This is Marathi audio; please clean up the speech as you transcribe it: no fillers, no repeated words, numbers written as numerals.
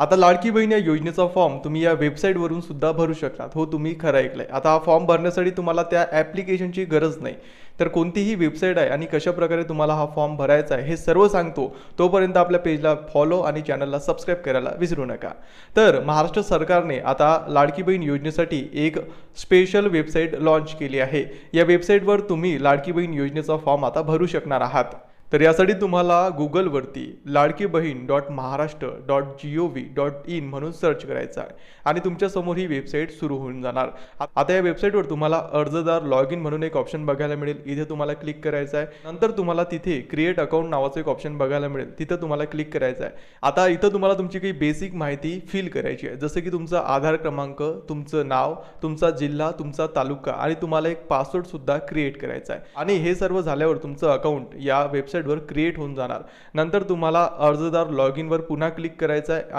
आता लाडकी बहीण या योजनेचा फॉर्म तुम्ही या वेबसाईटवरून सुद्धा भरू शकतात. हो, तुम्ही खरं ऐकलंय. आता हा फॉर्म भरण्यासाठी तुम्हाला त्या ॲप्लिकेशनची गरज नाही. तर कोणतीही वेबसाईट आहे आणि कशाप्रकारे तुम्हाला हा फॉर्म भरायचा आहे हे सर्व सांगतो. तोपर्यंत आपल्या पेजला फॉलो आणि चॅनलला सबस्क्राईब करायला विसरू नका. तर महाराष्ट्र सरकारने आता लाडकी बहीण योजनेसाठी एक स्पेशल वेबसाईट लॉन्च केली आहे. या वेबसाईटवर तुम्ही लाडकी बहीण योजनेचा फॉर्म आता भरू शकणार आहात. तर यासाठी तुम्हाला गुगलवरती ladkibaheen.maharashtra.gov.in म्हणून सर्च करायचं आहे आणि तुमच्यासमोर ही वेबसाईट सुरू होऊन जाणार. आता या वेबसाईटवर तुम्हाला अर्जदार लॉग इन म्हणून एक ऑप्शन बघायला मिळेल. इथे तुम्हाला क्लिक करायचं आहे. नंतर तुम्हाला तिथे क्रिएट अकाउंट नावाचं एक ऑप्शन बघायला मिळेल. तिथं तुम्हाला क्लिक करायचं आहे. आता इथं तुम्हाला तुमची काही बेसिक माहिती फिल करायची आहे, जसं की तुमचा आधार क्रमांक, तुमचं नाव, तुमचा जिल्हा, तुमचा तालुका आणि तुम्हाला एक पासवर्ड सुद्धा क्रिएट करायचा आहे. आणि हे सर्व झाल्यावर तुमचं अकाउंट या वेबसाईटवर क्रिएट होऊन जाणार. नंतर तुम्हाला अर्जदार लॉग इनवर पुन्हा क्लिक करायचं आहे